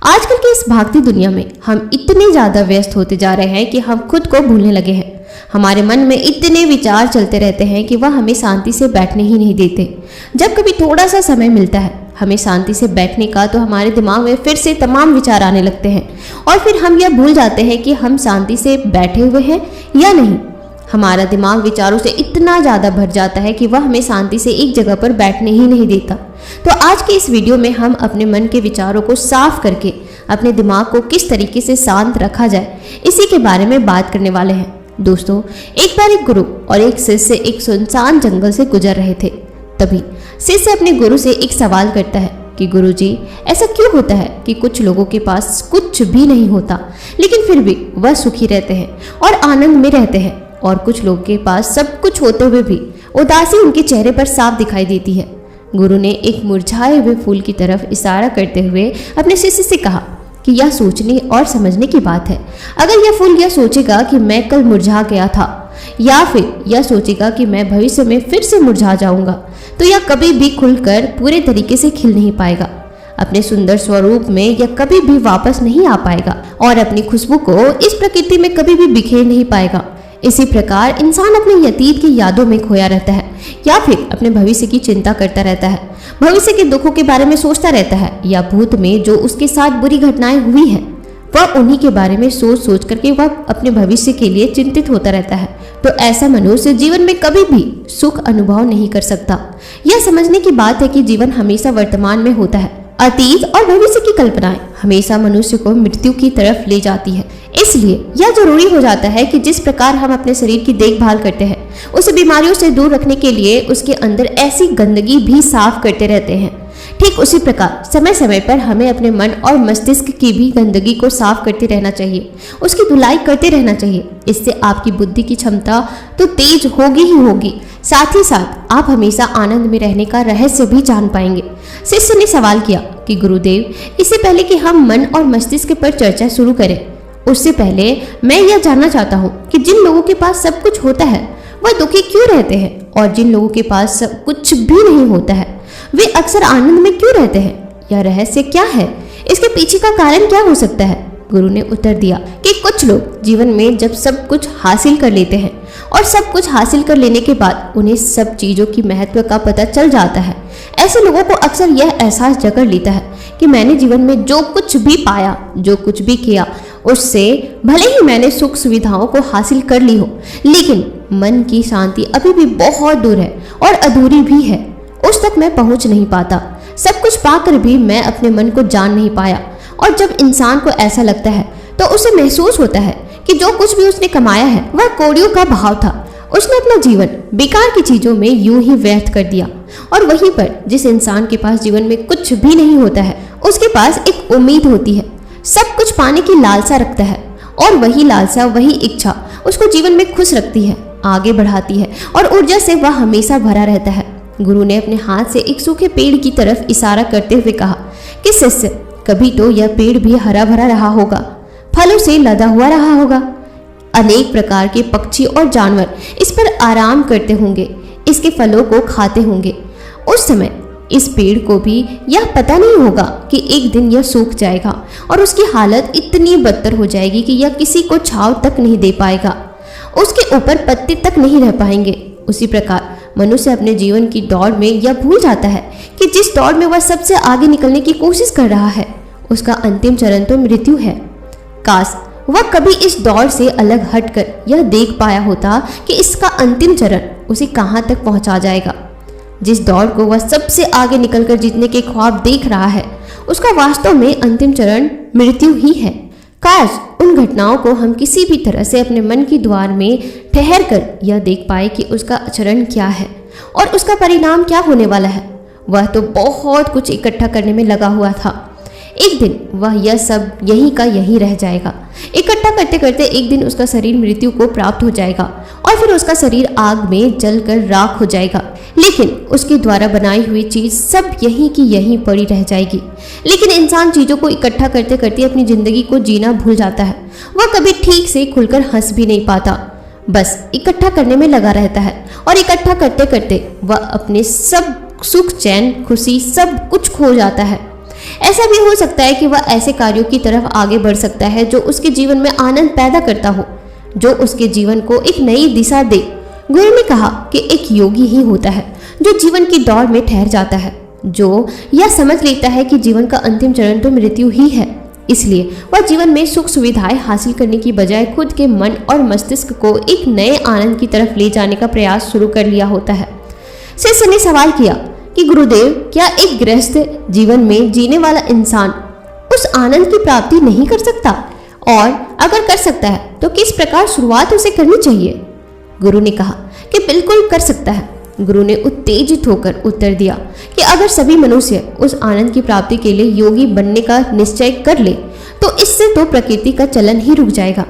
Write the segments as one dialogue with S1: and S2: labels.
S1: आजकल की इस भागती दुनिया में हम इतने ज्यादा व्यस्त होते जा रहे हैं कि हम खुद को भूलने लगे हैं। हमारे मन में इतने विचार चलते रहते हैं कि वह हमें शांति से बैठने ही नहीं देते। जब कभी थोड़ा सा समय मिलता है हमें शांति से बैठने का, तो हमारे दिमाग में फिर से तमाम विचार आने लगते हैं और फिर हम यह भूल जाते हैं कि हम शांति से बैठे हुए हैं या नहीं। हमारा दिमाग विचारों से इतना ज़्यादा भर जाता है कि वह हमें शांति से एक जगह पर बैठने ही नहीं देता। तो आज के इस वीडियो में हम अपने मन के विचारों को साफ करके अपने दिमाग को किस तरीके से शांत रखा जाए, इसी के बारे में बात करने वाले हैं। दोस्तों, एक बार एक गुरु और एक शिष्य एक सुनसान जंगल से गुजर रहे थे। तभी शिष्य अपने गुरु से एक सवाल करता है कि गुरुजी, ऐसा क्यों होता है कि कुछ लोगों के पास कुछ भी नहीं होता लेकिन फिर भी वह सुखी रहते हैं और आनंद में रहते हैं, और कुछ लोगों के पास सब कुछ होते हुए भी उदासी उनके चेहरे पर साफ दिखाई देती है। गुरु ने एक मुरझाए हुए फूल की तरफ इशारा करते हुए अपने शिष्य से कहा कि यह सोचने और समझने की बात है। अगर यह फूल यह सोचेगा कि मैं कल मुरझा गया था, या फिर यह सोचेगा कि मैं भविष्य में फिर से मुरझा जाऊंगा, तो यह कभी भी खुलकर पूरे तरीके से खिल नहीं पाएगा। अपने सुंदर स्वरूप में यह कभी भी वापस नहीं आ पाएगा और अपनी खुशबू को इस प्रकृति में कभी भी बिखेर नहीं पाएगा। इसी प्रकार इंसान अपने अतीत की यादों में खोया रहता है या फिर अपने भविष्य की चिंता करता रहता है, भविष्य के दुखों के बारे में सोचता रहता है, या भूत में जो उसके साथ बुरी घटनाएं हुई हैं वह उन्हीं के बारे में सोच सोच करके वह अपने भविष्य के लिए चिंतित होता रहता है। तो ऐसा मनुष्य जीवन में कभी भी सुख अनुभव नहीं कर सकता। यह समझने की बात है कि जीवन हमेशा वर्तमान में होता है। अतीत और भविष्य की कल्पनाएं हमेशा मनुष्य को मृत्यु की तरफ ले जाती है। इसलिए यह जरूरी हो जाता है कि जिस प्रकार हम अपने शरीर की देखभाल करते हैं, उसे बीमारियों से दूर रखने के लिए उसके अंदर ऐसी गंदगी भी साफ करते रहते हैं, ठीक उसी प्रकार समय समय पर हमें अपने मन और मस्तिष्क की भी गंदगी को साफ करते रहना चाहिए, उसकी धुलाई करते रहना चाहिए। इससे आपकी बुद्धि की क्षमता तो तेज होगी ही होगी, साथ ही साथ आप हमेशा आनंद में रहने का रहस्य भी जान पाएंगे। शिष्य ने सवाल किया कि गुरुदेव, इससे पहले कि हम मन और मस्तिष्क पर चर्चा शुरू करें, उससे पहले मैं यह जानना चाहता हूँ कि जिन लोगों के पास सब कुछ होता है वह दुखी क्यों रहते हैं, और जिन लोगों के पास सब कुछ भी नहीं होता है वे अक्सर आनंद में क्यों रहते हैं? यह रहस्य क्या है? इसके पीछे का कारण क्या हो सकता है? गुरु ने उत्तर दिया कि कुछ लोग जीवन में जब सब कुछ हासिल कर लेते हैं और सब कुछ हासिल कर लेने के बाद उन्हें सब चीजों की महत्व का पता चल जाता है, ऐसे लोगों को अक्सर यह एहसास जकड़ लेता है कि मैंने जीवन में जो कुछ भी पाया, जो कुछ भी किया, उससे भले ही मैंने सुख सुविधाओं को हासिल कर ली हो, लेकिन मन की शांति अभी भी बहुत दूर है और अधूरी भी है। उस तक मैं पहुंच नहीं पाता। सब कुछ पाकर भी मैं अपने मन को जान नहीं पाया। और जब इंसान को ऐसा लगता है तो उसे महसूस होता है कि जो कुछ भी उसने कमाया है वह कौड़ियों का भाव था। उसने अपना जीवन बेकार की चीजों में यूं ही व्यर्थ कर दिया। और वहीं पर जिस इंसान के पास जीवन में कुछ भी नहीं होता है, उसके पास एक उम्मीद होती है, सब कुछ पाने की लालसा रखता है, और वही लालसा, वही इच्छा उसको जीवन में खुश रखती है, आगे बढ़ाती है और ऊर्जा से वह हमेशा भरा रहता है। गुरु ने अपने हाथ से एक सूखे पेड़ की तरफ इशारा करते हुए कहा कि शिष्य, कभी तो यह पेड़ भी हरा भरा रहा होगा, फलों से लदा हुआ रहा होगा, अनेक प्रकार के पक्षी और जानवर इस पर आराम करते होंगे, इसके फलों को खाते होंगे। उस समय इस पेड़ को भी यह पता नहीं होगा कि एक दिन यह सूख जाएगा और उसकी हालत इतनी बदतर हो जाएगी कि यह किसी को छांव तक नहीं दे पाएगा, उसके ऊपर पत्ते तक नहीं रह पाएंगे। उसी प्रकार मनुष्य अपने जीवन की दौड़ में यह भूल जाता है कि जिस दौड़ में वह सबसे आगे निकलने की कोशिश कर रहा है उसका अंतिम चरण तो मृत्यु है। काश वह कभी इस दौड़ से अलग हटकर यह देख पाया होता कि इसका अंतिम चरण उसे कहाँ तक पहुँचा जाएगा। जिस दौड़ को वह सबसे आगे निकलकर जीतने के ख्वाब देख रहा है उसका वास्तव में अंतिम चरण मृत्यु ही है। काश उन घटनाओं को हम किसी भी तरह से अपने मन की द्वार में ठहर कर यह देख पाए कि उसका चरण क्या है और उसका परिणाम क्या होने वाला है। वह तो बहुत कुछ इकट्ठा करने में लगा हुआ था। एक दिन वह यह सब यहीं का यहीं रह जाएगा। इकट्ठा करते करते एक दिन उसका शरीर मृत्यु को प्राप्त हो जाएगा और फिर उसका शरीर आग में जलकर राख हो जाएगा, लेकिन उसके द्वारा बनाई हुई चीज सब यहीं की यहीं पड़ी रह जाएगी। लेकिन इंसान चीजों को इकट्ठा करते करते अपनी जिंदगी को जीना भूल जाता है। वह कभी ठीक से खुलकर हंस भी नहीं पाता, बस इकट्ठा करने में लगा रहता है और इकट्ठा करते करते वह अपने सब सुख, चैन, खुशी सब कुछ खो जाता है। ऐसा भी हो सकता है कि वह ऐसे कार्यों की तरफ आगे बढ़ सकता है जो उसके जीवन में आनंद पैदा करता हो, जो उसके जीवन को एक नई दिशा दे। गुरु ने कहा कि एक योगी ही होता है जो जीवन की दौड़ में ठहर जाता है, जो यह समझ लेता है कि जीवन का अंतिम चरण तो मृत्यु ही है। इसलिए वह जीवन में सुख सुविधाएं हासिल करने की बजाय खुद के मन और मस्तिष्क को एक नए आनंद की तरफ ले जाने का प्रयास शुरू कर लिया होता है। शिष्य ने सवाल किया कि गुरुदेव, क्या एक गृहस्थ जीवन में जीने वाला इंसान उस आनंद की प्राप्ति नहीं कर सकता, और अगर कर सकता है तो किस प्रकार शुरुआत उसे करनी चाहिए? गुरु ने कहा कि बिल्कुल कर सकता है। गुरु ने उत्तेजित होकर उत्तर दिया कि अगर सभी मनुष्य उस आनंद की प्राप्ति के लिए योगी बनने का निश्चय कर ले तो इससे तो प्रकृति का चलन ही रुक जाएगा।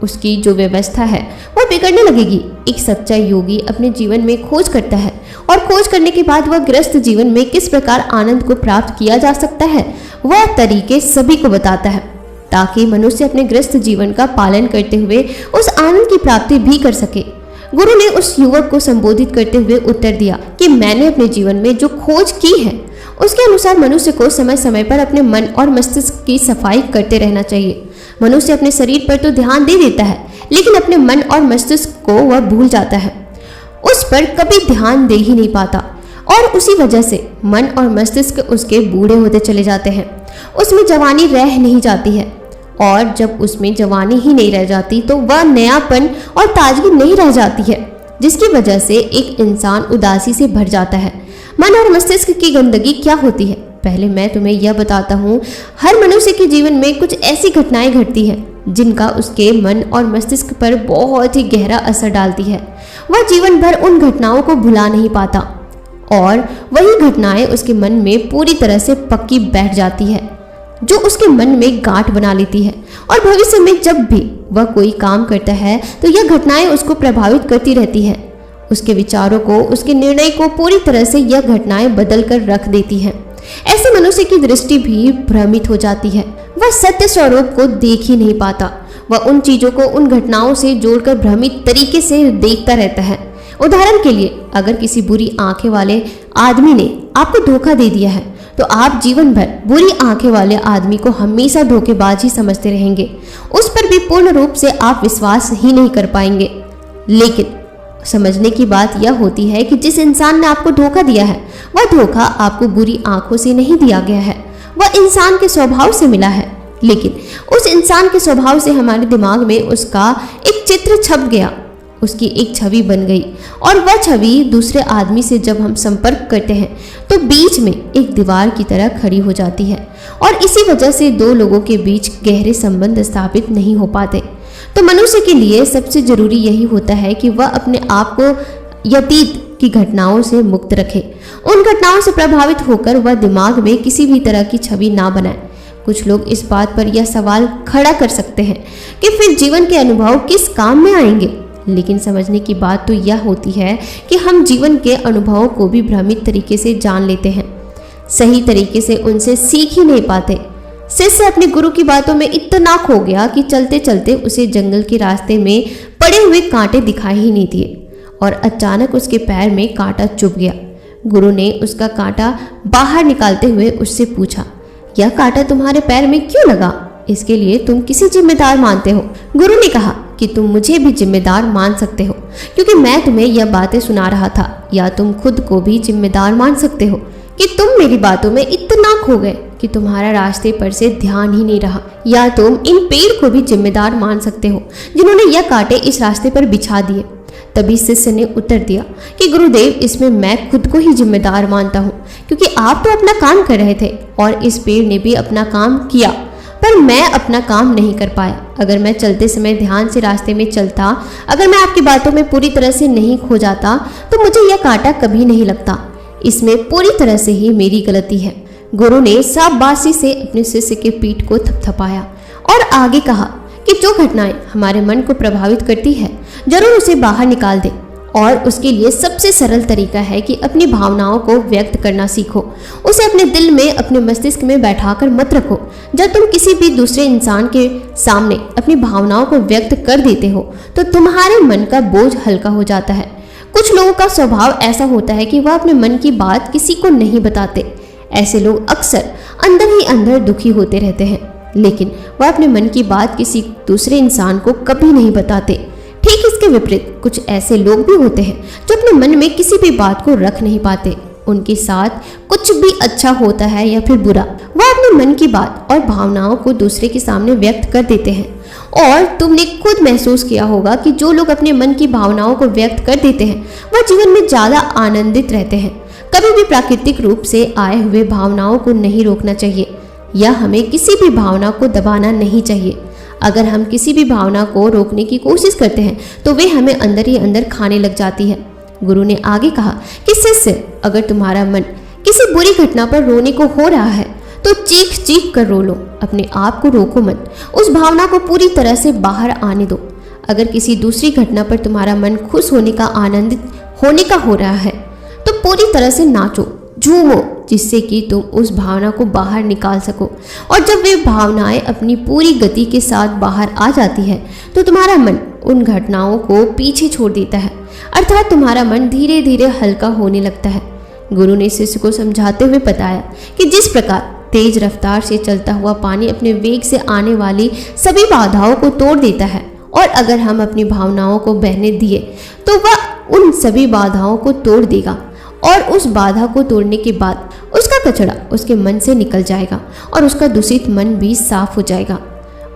S1: उसकी जो व्यवस्था है वह बिगड़ने लगेगी। एक सच्चा योगी अपने जीवन में खोज करता है और खोज करने के बाद वह गृहस्थ जीवन में किस प्रकार आनंद को प्राप्त किया जा सकता है वह तरीके सभी को बताता है, ताकि मनुष्य अपने गृहस्थ जीवन का पालन करते हुए उस आनंद की प्राप्ति भी कर सके। गुरु ने उस युवक को संबोधित करते हुए उत्तर दिया कि मैंने अपने जीवन में जो खोज की है उसके अनुसार मनुष्य को समय समय पर अपने मन और मस्तिष्क की सफाई करते रहना चाहिए। मनुष्य अपने शरीर पर तो ध्यान दे देता है, लेकिन अपने मन और मस्तिष्क को वह भूल जाता है, उस पर कभी ध्यान दे ही नहीं पाता, और उसी वजह से मन और मस्तिष्क उसके बूढ़े होते चले जाते हैं। उसमें जवानी रह नहीं जाती है, और जब उसमें जवानी ही नहीं रह जाती तो वह नयापन और ताजगी नहीं रह जाती है, जिसकी वजह से एक इंसान उदासी से भर जाता है। मन और मस्तिष्क की गंदगी क्या होती है, पहले मैं तुम्हें यह बताता हूँ। हर मनुष्य के जीवन में कुछ ऐसी घटनाएं घटती हैं जिनका उसके मन और मस्तिष्क पर बहुत ही गहरा असर डालती है। वह जीवन भर उन घटनाओं को भुला नहीं पाता, और वही घटनाएं उसके मन में पूरी तरह से पक्की बैठ जाती है, जो उसके मन में गांठ बना लेती है। और भविष्य में जब भी वह कोई काम करता है तो यह घटनाएं उसको प्रभावित करती रहती है। उसके विचारों को, उसके निर्णय को पूरी तरह से यह घटनाएं बदल कर रख देती हैं। ऐसे मनुष्य की दृष्टि भी भ्रमित हो जाती है। वह सत्य स्वरूप को देख ही नहीं पाता। वह उन चीजों को उन घटनाओं से जोड़कर भ्रमित तरीके से देखता रहता है। उदाहरण के लिए, अगर किसी बुरी आंखें वाले आदमी ने आपको धोखा दे दिया है तो आप जीवन भर बुरी आंखें वाले आदमी को हमेशा धोखेबाज ही समझते रहेंगे। उस पर भी पूर्ण रूप से आप विश्वास ही नहीं कर पाएंगे। लेकिन समझने की बात यह होती है कि जिस इंसान ने आपको धोखा दिया है वह धोखा आपको बुरी आंखों से नहीं दिया गया है, वह इंसान के स्वभाव से मिला है। लेकिन उस इंसान के स्वभाव से हमारे दिमाग में उसका एक चित्र छप गया, उसकी एक छवि बन गई, और वह छवि दूसरे आदमी से जब हम संपर्क करते हैं तो बीच में एक दीवार की तरह खड़ी हो जाती है, और इसी वजह से दो लोगों के बीच गहरे संबंध स्थापित नहीं हो पाते। तो मनुष्य के लिए सबसे जरूरी यही होता है कि वह अपने आप को अतीत की घटनाओं से मुक्त रखे। उन घटनाओं से प्रभावित होकर वह दिमाग में किसी भी तरह की छवि ना बनाए। कुछ लोग इस बात पर यह सवाल खड़ा कर सकते हैं कि फिर जीवन के अनुभव किस काम में आएंगे, लेकिन समझने की बात तो यह होती है कि हम जीवन के अनुभवों को भी भ्रमित तरीके से जान लेते हैं, सही तरीके से उनसे सीख ही नहीं पाते। शिष्य अपने गुरु की बातों में इतना खो गया कि चलते चलते उसे जंगल के रास्ते में पड़े हुए कांटे दिखाई ही नहीं दिए, और अचानक उसके पैर में कांटा चुभ गया। गुरु ने उसका कांटा बाहर निकालते हुए उससे पूछा, यह कांटा तुम्हारे पैर में क्यों लगा? इसके लिए तुम किसे जिम्मेदार मानते हो? गुरु ने कहा कि तुम मुझे भी जिम्मेदार मान सकते हो, क्योंकि मैं तुम्हें यह बातें सुना रहा था, या तुम खुद को भी जिम्मेदार मान सकते हो कि तुम मेरी बातों में इतना खो गए कि तुम्हारा रास्ते पर से ध्यान ही नहीं रहा, या तुम इन पेड़ को भी जिम्मेदार मान सकते हो जिन्होंने यह कांटे इस रास्ते पर बिछा दिए। तभी शिष्य ने उत्तर दिया कि गुरुदेव, इसमें मैं खुद को ही जिम्मेदार मानता हूँ, क्योंकि आप तो अपना काम कर रहे थे और इस पेड़ ने भी अपना काम किया, पर मैं अपना काम नहीं कर पाया। अगर मैं चलते समय ध्यान से रास्ते में चलता, अगर मैं आपकी बातों में पूरी तरह से नहीं खो जाता, तो मुझे यह कांटा कभी नहीं लगता। इसमें पूरी तरह से ही मेरी गलती है। गुरु ने शाबाशी से अपने शिष्य के पीठ को थपथपाया और आगे कहा कि जो घटनाएं हमारे मन को प्रभावित करती है, जरूर उसे बाहर निकाल दे, और उसके लिए सबसे सरल तरीका है कि अपनी भावनाओं को व्यक्त करना सीखो। उसे अपने दिल में, अपने मस्तिष्क में बैठाकर मत रखो। जब तुम किसी भी दूसरे इंसान के सामने अपनी भावनाओं को व्यक्त कर देते हो तो तुम्हारे मन का बोझ हल्का हो जाता है। कुछ लोगों का स्वभाव ऐसा होता है कि वह अपने मन की बात किसी को नहीं बताते। ऐसे लोग अक्सर अंदर ही अंदर दुखी होते रहते हैं, लेकिन वह अपने मन की बात किसी दूसरे इंसान को कभी नहीं बताते। ठीक इसके विपरीत कुछ ऐसे लोग भी होते हैं जो अपने मन में किसी भी बात को रख नहीं पाते। उनके साथ कुछ भी अच्छा होता है या फिर बुरा, वह अपने मन की बात और भावनाओं को दूसरे के सामने व्यक्त कर देते हैं। और तुमने खुद महसूस किया होगा कि जो लोग अपने मन की भावनाओं को व्यक्त कर देते हैं वह जीवन में ज़्यादा आनंदित रहते हैं। कभी भी प्राकृतिक रूप से आए हुए भावनाओं को नहीं रोकना चाहिए या हमें किसी भी भावना को दबाना नहीं चाहिए। अगर हम किसी भी भावना को रोकने की कोशिश करते हैं तो वे हमें अंदर ही अंदर खाने लग जाती है। गुरु ने आगे कहा कि शिष्य, अगर तुम्हारा मन किसी बुरी घटना पर रोने को हो रहा है तो चीख चीख कर रो लो, अपने आप को रोको मत, उस भावना को पूरी तरह से बाहर आने दो। अगर किसी दूसरी घटना पर तुम्हारा मन खुश होने का, आनंदित होने का हो रहा है तो पूरी तरह से नाचो, झूमो, जिससे कि तुम उस भावना को बाहर निकाल सको। और जब वे भावनाएं अपनी पूरी गति के साथ बाहर आ जाती है तो तुम्हारा मन उन घटनाओं को पीछे छोड़ देता है, अर्थात तुम्हारा मन धीरे धीरे हल्का होने लगता है। गुरु ने शिष्य को समझाते हुए बताया कि जिस प्रकार तेज रफ्तार से चलता हुआ पानी अपने वेग से आने वाली सभी बाधाओं को तोड़ देता है, और अगर हम अपनी भावनाओं को बहने दिए तो वह उन सभी बाधाओं को तोड़ देगा, और उस बाधा को तोड़ने के बाद उसका कचरा उसके मन से निकल जाएगा और उसका दूषित मन भी साफ हो जाएगा,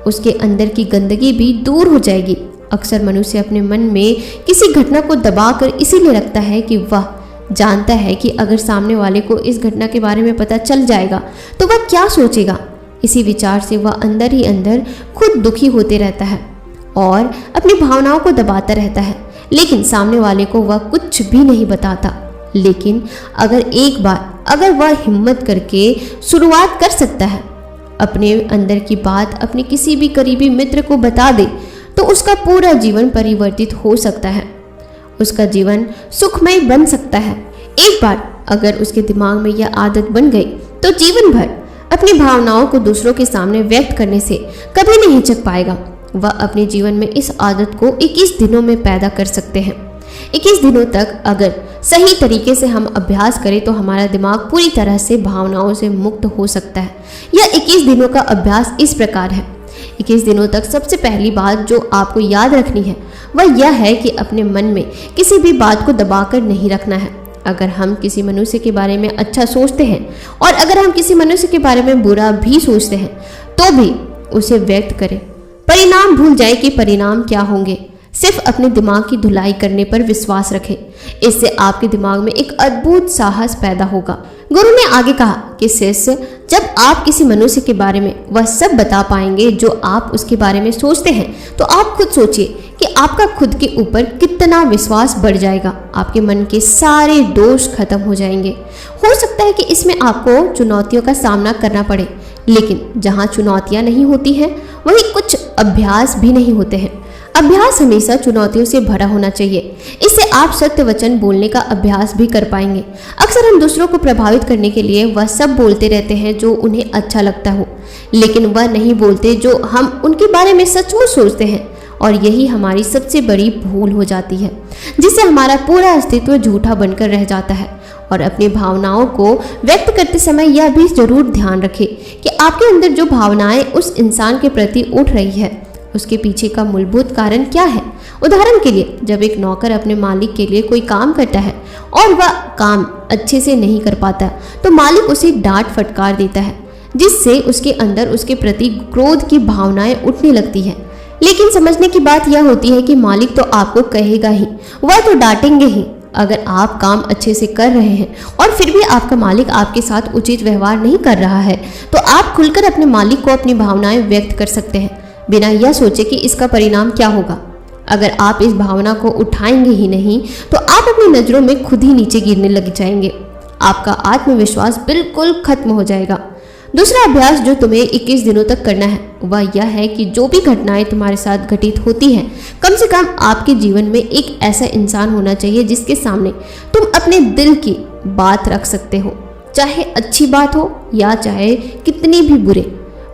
S1: उसके अंदर की गंदगी भी दूर हो जाएगी। अक्सर मनुष्य अपने मन में किसी घटना को दबाकर इसीलिए रखता है कि वह जानता है कि अगर सामने वाले को इस घटना के बारे में पता चल जाएगा तो वह क्या सोचेगा। इसी विचार से वह अंदर ही अंदर खुद दुखी होते रहता है और अपनी भावनाओं को दबाता रहता है, लेकिन सामने वाले को वह कुछ भी नहीं बताता। लेकिन अगर वह हिम्मत करके शुरुआत कर सकता है, अपने अंदर की बात अपने किसी भी करीबी मित्र को बता दे, तो उसका पूरा जीवन परिवर्तित हो सकता है, उसका जीवन सुखमय बन सकता है। एक बार अगर उसके दिमाग में यह आदत बन गई तो जीवन भर अपनी भावनाओं को दूसरों के सामने व्यक्त करने से कभी नहीं हिचक पाएगा। वह अपने जीवन में इस आदत को 21 दिनों में पैदा कर सकते हैं। 21 दिनों तक अगर सही तरीके से हम अभ्यास करें तो हमारा दिमाग पूरी तरह से भावनाओं से मुक्त हो सकता है। यह 21 दिनों का अभ्यास इस प्रकार है। 21 दिनों तक सबसे पहली बात जो आपको याद रखनी है वह यह है कि अपने मन में किसी भी बात को दबाकर नहीं रखना है। अगर हम किसी मनुष्य के बारे में अच्छा सोचते हैं और अगर हम किसी मनुष्य के बारे में बुरा भी सोचते हैं तो भी उसे व्यक्त करें। परिणाम भूल जाए कि परिणाम क्या होंगे, सिर्फ अपने दिमाग की धुलाई करने पर विश्वास रखें। इससे आपके दिमाग में एक अद्भुत साहस पैदा होगा। गुरु ने आगे कहा कि शिष्य, जब आप किसी मनुष्य के बारे में वह सब बता पाएंगे जो आप उसके बारे में सोचते हैं तो आप खुद सोचिए कि आपका खुद के ऊपर कितना विश्वास बढ़ जाएगा। आपके मन के सारे दोष खत्म हो जाएंगे। हो सकता है कि इसमें आपको चुनौतियों का सामना करना पड़े, लेकिन जहाँ चुनौतियाँ नहीं होती हैं वहीं कुछ अभ्यास भी नहीं होते हैं। अभ्यास हमेशा चुनौतियों से भरा होना चाहिए। इससे आप सत्य वचन बोलने का अभ्यास भी कर पाएंगे। अक्सर हम दूसरों को प्रभावित करने के लिए वह सब बोलते रहते हैं जो उन्हें अच्छा लगता हो, लेकिन वह नहीं बोलते जो हम उनके बारे में सचमुच सोचते हैं, और यही हमारी सबसे बड़ी भूल हो जाती है, जिससे हमारा पूरा अस्तित्व झूठा बनकर रह जाता है। और अपनी भावनाओं को व्यक्त करते समय यह भी जरूर ध्यान रखें कि आपके अंदर जो भावनाएं उस इंसान के प्रति उठ रही है उसके पीछे का मूलभूत कारण क्या है। उदाहरण के लिए, जब एक नौकर अपने मालिक के लिए कोई काम करता है और वह काम अच्छे से नहीं कर पाता तो मालिक उसे डांट फटकार देता है, जिससे उसके अंदर उसके प्रति क्रोध की भावनाएं उठने लगती है। लेकिन समझने की बात यह होती है कि मालिक तो आपको कहेगा ही, वह तो डांटेंगे ही। अगर आप काम अच्छे से कर रहे हैं और फिर भी आपका मालिक आपके साथ उचित व्यवहार नहीं कर रहा है तो आप खुलकर अपने मालिक को अपनी भावनाएं व्यक्त कर सकते हैं, बिना यह सोचे कि इसका परिणाम क्या होगा। अगर आप इस भावना को उठाएंगे ही नहीं तो आप अपनी नज़रों में खुद ही नीचे गिरने लग जाएंगे। आपका आत्मविश्वास बिल्कुल खत्म हो जाएगा। दूसरा अभ्यास जो तुम्हें 21 दिनों तक करना है वह यह है कि जो भी घटनाएं तुम्हारे साथ घटित होती हैं, कम से कम आपके जीवन में एक ऐसा इंसान होना चाहिए जिसके सामने तुम अपने दिल की बात रख सकते हो, चाहे अच्छी बात हो या चाहे कितनी भी बुरे।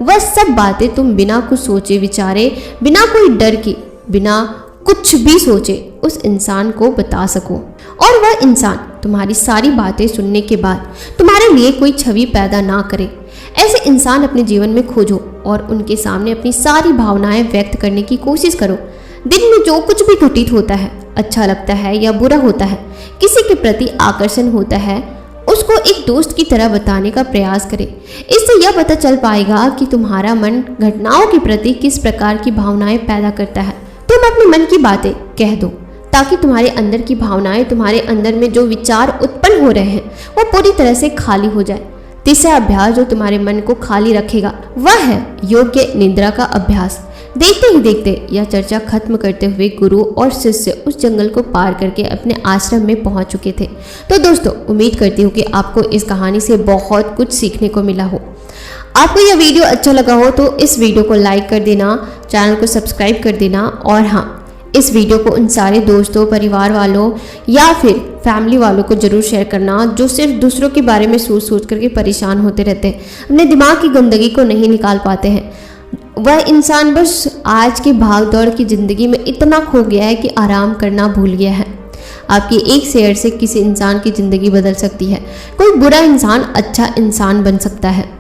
S1: वह सब बातें तुम बिना कुछ सोचे विचारे, बिना कोई डर के, बिना कुछ भी सोचे उस इंसान को बता सको और वह इंसान तुम्हारी सारी बातें सुनने के बाद तुम्हारे लिए कोई छवि पैदा ना करे। ऐसे इंसान अपने जीवन में खोजो और उनके सामने अपनी सारी भावनाएं व्यक्त करने की कोशिश करो। दिन में जो कुछ भी घटित होता है, अच्छा लगता है या बुरा होता है, किसी के प्रति आकर्षण होता है, उसको एक दोस्त की तरह बताने का प्रयास करें। इससे यह पता चल पाएगा कि तुम्हारा मन घटनाओं के प्रति किस प्रकार की भावनाएं पैदा करता है। तुम अपने मन की बातें कह दो ताकि तुम्हारे अंदर की भावनाएं, तुम्हारे अंदर में जो विचार उत्पन्न हो रहे हैं वो पूरी तरह से खाली हो जाए। तीसरा अभ्यास जो तुम्हारे मन को खाली रखेगा वह है योग्य निद्रा का अभ्यास। देखते ही देखते यह चर्चा खत्म करते हुए गुरु और शिष्य उस जंगल को पार करके अपने आश्रम में पहुंच चुके थे। तो दोस्तों, उम्मीद करती हूँ कि आपको इस कहानी से बहुत कुछ सीखने को मिला हो। आपको यह वीडियो अच्छा लगा हो तो इस वीडियो को लाइक कर देना, चैनल को सब्सक्राइब कर देना और हाँ, इस वीडियो को उन सारे दोस्तों, परिवार वालों या फिर फैमिली वालों को जरूर शेयर करना जो सिर्फ दूसरों के बारे में सोच सोच करके परेशान होते रहते हैं, अपने दिमाग की गंदगी को नहीं निकाल पाते हैं। वह इंसान बस आज की भाग दौड़ की ज़िंदगी में इतना खो गया है कि आराम करना भूल गया है। आपकी एक शेयर से किसी इंसान की ज़िंदगी बदल सकती है। कोई बुरा इंसान अच्छा इंसान बन सकता है।